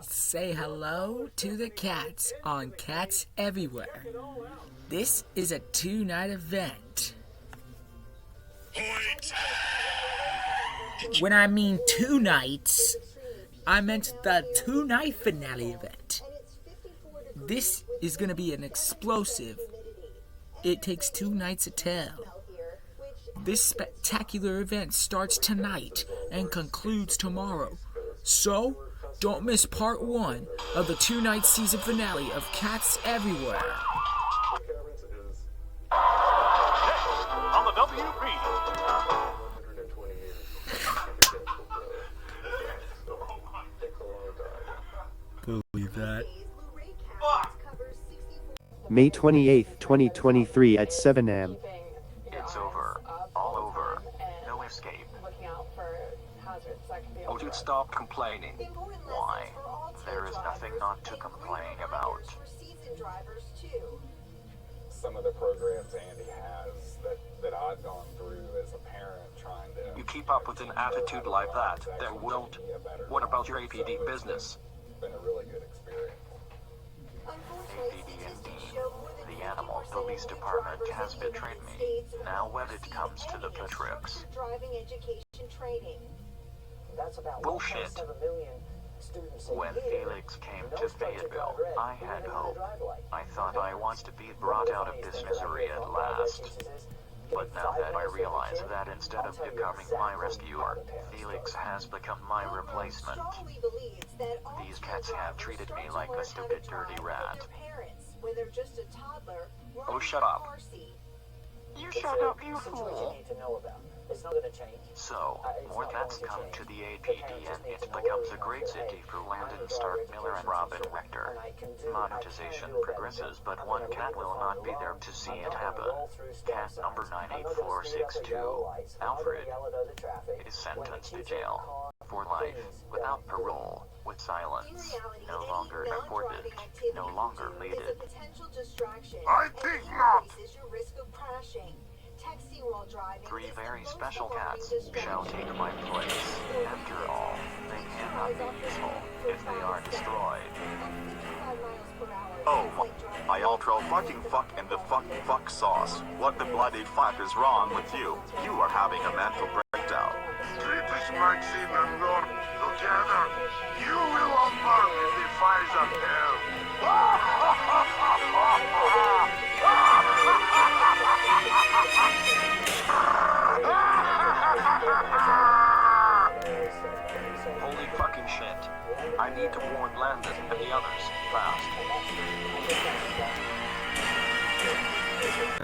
Say hello to the cats on Cats Everywhere. This is a 2-night event. When I mean 2 nights, I meant the 2-night finale event. This is going to be an explosive. It takes 2 nights to tell. This spectacular event starts tonight and concludes tomorrow. So, don't miss part 1 of the 2-night season finale of Cats Everywhere. On the WB. Believe that. May 28, 2023 at 7 a.m. It's over. All over. No escape. Oh, dude, stop complaining. Why? There is nothing not to complain about. Some of the programs Andy has that I've gone through as a parent trying to... You keep up with an attitude like that, there won't. What about your APD business? It's been a really good experience. APD indeed. The Animal Police Department has betrayed me. Now when it comes to the tricks. Bullshit. When Felix came to Fayetteville, I had hope. I thought I was to be brought out of this misery at last. But now that I realize that instead of becoming my rescuer, Felix has become my replacement. These cats have treated me like a stupid dirty rat. Oh, shut up. You shut up, you fool. So, more cats come to the APD and it becomes a great city for Landon Stark Miller and Robin Rector. Monetization progresses, but one cat will not be there to see it happen. Cat number 98462, Alfred, is sentenced to jail for life, without parole, with silence, no longer important, no longer needed. I think not. 3 very special cats shall take my place. After all, they cannot be useful if they are destroyed. Oh, my ultra fucking fuck and the fuck sauce. What the bloody fuck is wrong with you? You are having a mental breakdown. Tritus Maxim and Lord, together, you will unlock the fires of hell. Holy fucking shit. I need to warn Landon and the others fast.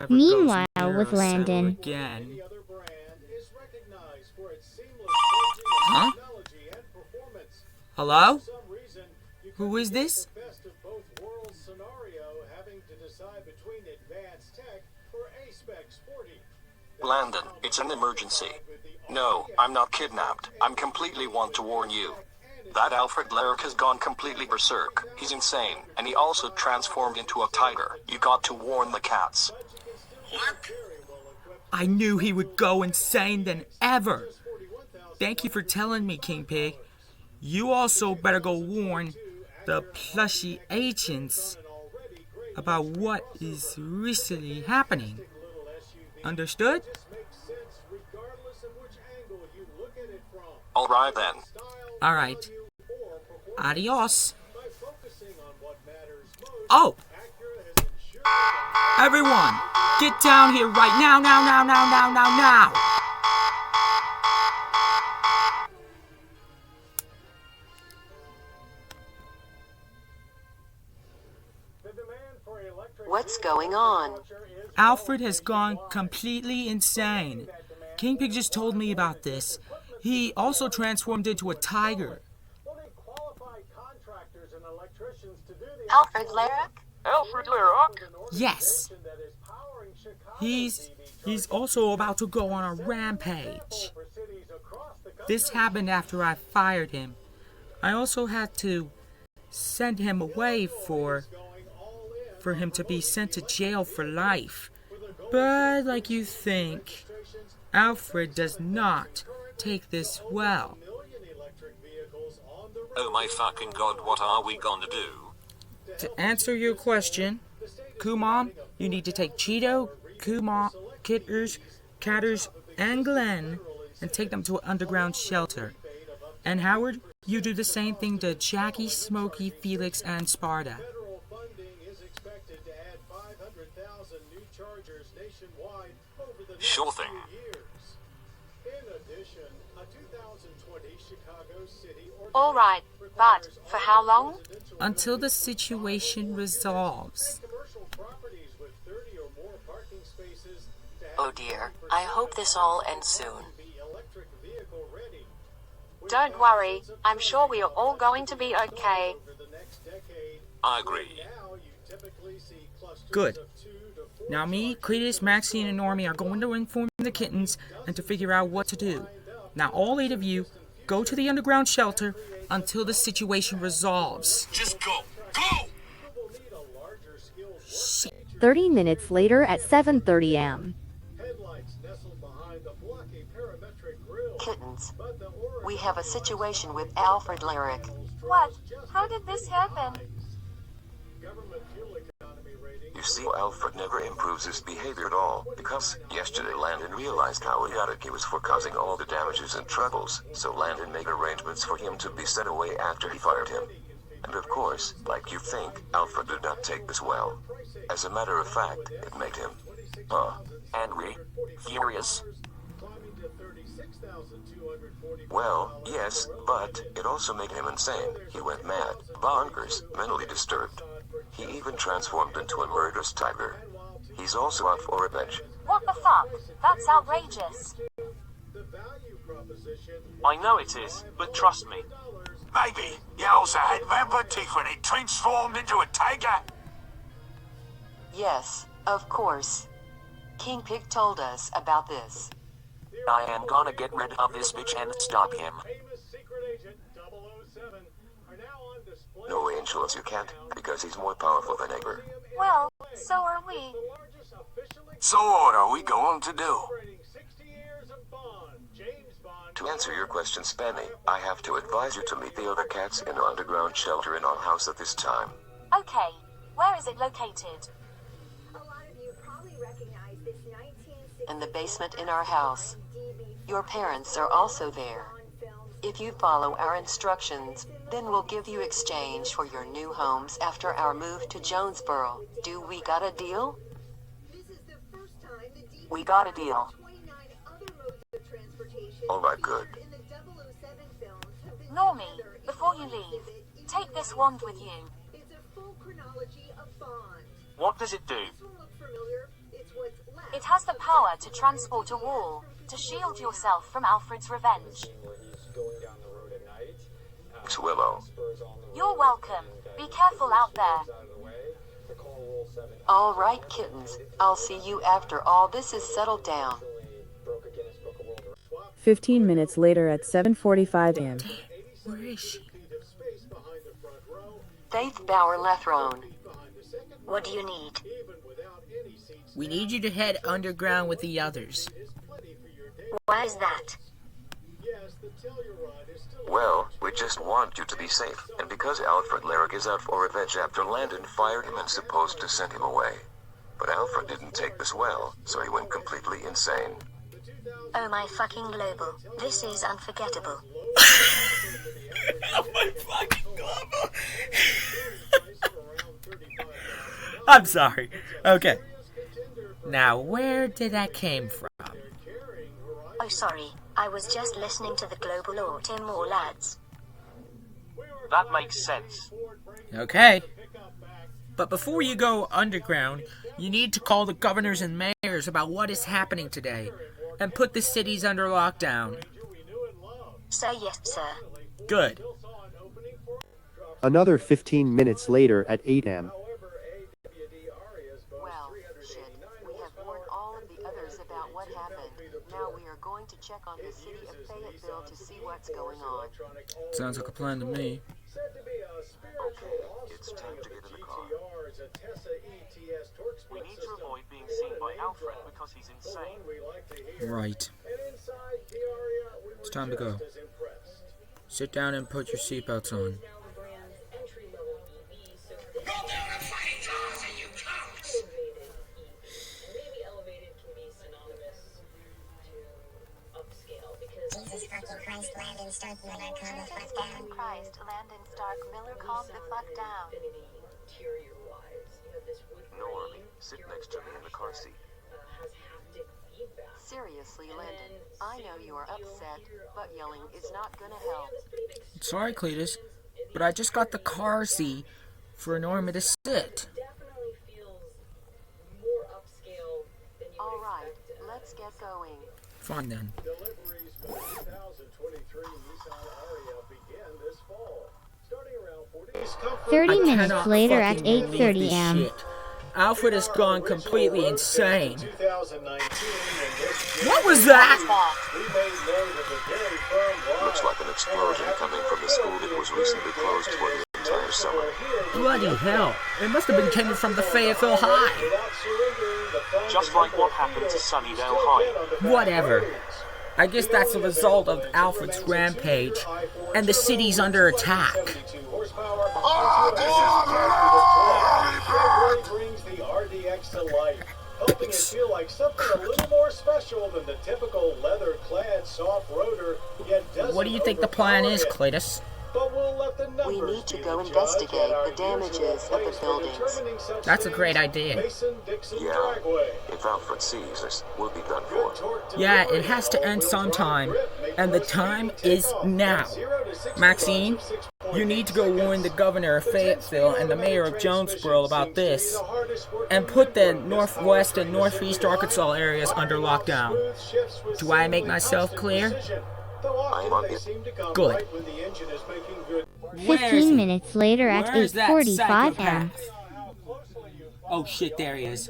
Meanwhile, with Landon. Again. Huh? Hello? Who is this? Landon, it's an emergency. No, I'm not kidnapped. I'm completely want to warn you. That Alfred Larrick has gone completely berserk. He's insane, and he also transformed into a tiger. You got to warn the cats. What? I knew he would go insane than ever. Thank you for telling me, King Pig. You also better go warn the plushy agents about what is recently happening. Understood? Alright then. Alright. Adios. Oh! Everyone, get down here right now, now! What's going on? Alfred has gone completely insane. King Pig just told me about this. He also transformed into a tiger. Alfred Larrick? Alfred Larrick? Yes. He's also about to go on a rampage. This happened after I fired him. I also had to send him away for him to be sent to jail for life. But like you think, Alfred does not take this well. Oh my fucking god, what are we gonna do? To answer your question, Kumam, you need to take Cheeto, Kumam, Kitters, Catters, and Glenn and take them to an underground shelter. And Howard, you do the same thing to Jackie, Smokey, Felix, and Sparta. Federal funding is expected to add 500,000 new chargers nationwide over the next Sure thing. few years. In addition, a 2020 Chicago City All right, but for how long? Until the situation resolves. commercial properties with 30 or more parking spaces to have Oh dear, I hope this all ends soon. be electric vehicle ready. Don't worry, I'm sure we are all going to be okay. Over the next decade, I agree. now you typically see clusters Good. of 2 to 4 Now me, Cletus, Maxine, and Normie are going to inform the kittens and to figure out what to do. Now all 8 of you, go to the underground shelter until the situation resolves. Just go. Go! will need a larger skilled 30 minutes later at 7:30 am. headlights nestled behind the blocky parametric grille. Kittens, But the aura we have a situation with Alfred Lyric. What? How did this happen? government fuel economy rating You see, Alfred never improves his behavior at all, because yesterday Landon realized how idiotic he was for causing all the damages and troubles, so Landon made arrangements for him to be sent away after he fired him. And of course, like you think, Alfred did not take this well. As a matter of fact, it made him, Angry? Furious? climbing to 36,240. well, yes, but it also made him insane. He went mad, bonkers, mentally disturbed. He even transformed into a murderous tiger. He's also out for revenge. What the fuck? That's outrageous. The value proposition I know it is, but trust me. Maybe you also had vampire teeth when he transformed into a tiger. Yes, of course. King Pig told us about this. I am gonna get rid of this bitch and stop him. famous secret agent 007 are now on display. No, Angels, you can't, because he's more powerful than ever. Well, so are we. The largest officially So what are we going to do? celebrating 60 years of Bond, James Bond. To answer your question, Spanny, I have to advise you to meet the other cats in the underground shelter in our house at this time. Okay, where is it located? In the basement in our house. Your parents are also there. If you follow our instructions, then we'll give you exchange for your new homes after our move to Jonesboro. Do we got a deal? We got a deal. Alright, good. Normie, before you leave, take this wand with you. What does it do? It has the power to transport a wall, to shield yourself from Alfred's revenge. where he's going down the road at night. Thanks, Willow. Spurs on the You're welcome. Be careful out there. out of the way. The call roll 7 All right, kittens. I'll see you after all this is settled down. broke a Guinness Book of World Records. 15 minutes later at 7:45 am. Where is she? Faith Bauer Lethrone. What do you need? We need you to head underground with the others. Where is that? Well, we just want you to be safe, and because Alfred Lyric is out for revenge after Landon fired him and supposed to send him away. But Alfred didn't take this well, so he went completely insane. Oh my fucking global. This is unforgettable. Oh my fucking global. I'm sorry. Okay. Now, where did that came from? Oh sorry, I was just listening to the global or Tim Moore lads. That makes sense. Okay. But before you go underground, you need to call the governors and mayors about what is happening today and put the cities under lockdown. Say yes, sir. Good. Another 15 minutes later at 8 am. Well, shit. We have warned all of the others about what happened. Now we are going to check on the city of Fayetteville to see what's going on. Sounds like a plan to me. It's time to get in the car. We need to avoid being seen by Alfred because he's insane. Right. It's time to go. Sit down and put your seatbelts on. Jesus fucking Christ, Landon Stark Miller, calm the fuck down. Christ, Landon Stark Miller, calm the fuck down. Normie, sit next to me in the car seat. Seriously, Landon, I know you are upset, but yelling is not gonna help. Sorry, Cletus, but I just got the car seat for Norma to sit. Alright, let's get going. Fine then. Deliveries for 2023 Nissan Ariya begin this fall. Starting around 30 I minutes cannot later at fucking believe 8:30 this am. shit. Alfred has gone completely insane. What was that? Looks like an explosion coming from the school that was recently closed for the entire summer. Bloody hell. It must have been coming from the Fayetteville High. Just like what happened to Sunnydale High. Whatever. I guess that's a result of Alfred's rampage, and the city's under attack. brings the RDX to life, helping it feel like something a little more special than the typical leather-clad soft-roader, yet doesn't. What do you think the plan is, Cletus? But we'll let the numbers We need to be go the judge investigate at our the damages usual of the place for buildings. determining such That's a things, great idea. Mason-Dixon Yeah, Dragway. if Alfred sees us, we'll be done for. Yeah, it has to end sometime, and the time is now. Maxine, you need to go warn the governor of Fayetteville and the mayor of Jonesboro about this, and put the northwest and northeast Arkansas areas under lockdown. Do I make myself clear? I'm on it. Good. 15 minutes later at 8:45 am. Oh shit, there he is.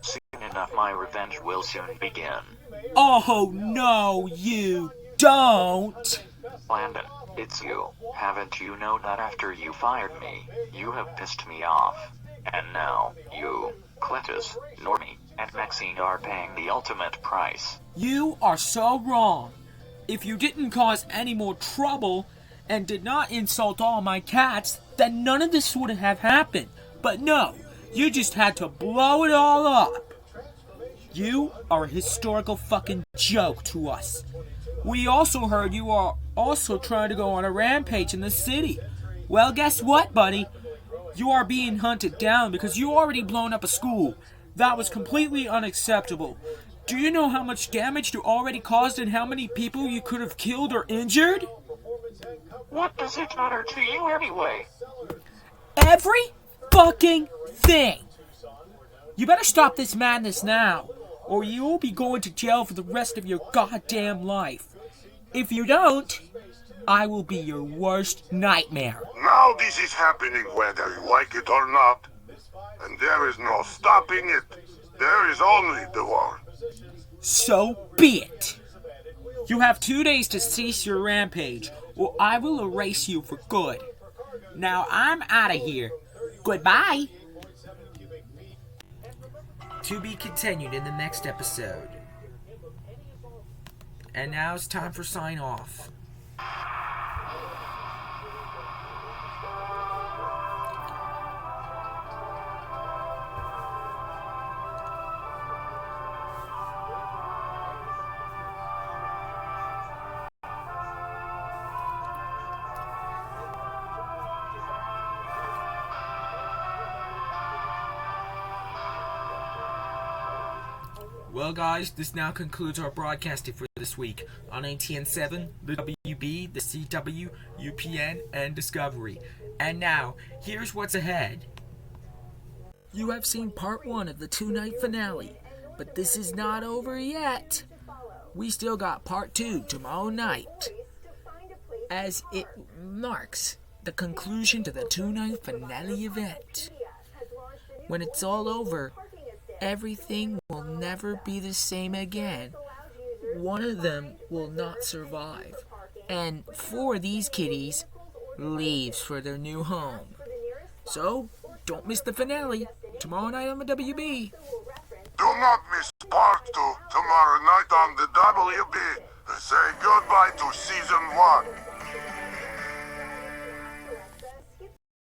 Soon enough, my revenge will soon begin. Oh no, you don't! Landon, it's you. Haven't you known that after you fired me, you have pissed me off? And now, you, Cletus, Normie, and Maxine are paying the ultimate price. You are so wrong. If you didn't cause any more trouble and did not insult all my cats, then none of this would have happened. But no, you just had to blow it all up. You are a historical fucking joke to us. We also heard you are also trying to go on a rampage in the city. Well, guess what, buddy? You are being hunted down because you already blown up a school. That was completely unacceptable. Do you know how much damage you already caused and how many people you could have killed or injured? What does it matter to you anyway? Every fucking thing! You better stop this madness now, or you will be going to jail for the rest of your goddamn life. If you don't, I will be your worst nightmare. Now this is happening whether you like it or not. And there is no stopping it. There is only the war. So be it. You have 2 days to cease your rampage, or I will erase you for good. Now I'm out of here. Goodbye. To be continued in the next episode. And now it's time for sign off. Well guys, this now concludes our broadcasting for this week on ATN7, the WB, the CW, UPN, and Discovery. And now, here's what's ahead. You have seen part 1 of the 2-night finale, but this is not over yet. We still got part 2 tomorrow night, as it marks the conclusion to the 2-night finale event. When it's all over, everything will never be the same again. One of them will not survive, and 4 of these kitties leaves for their new home. So, don't miss the finale tomorrow night on the WB. Do not miss part 2 tomorrow night on the WB. Say goodbye to season 1.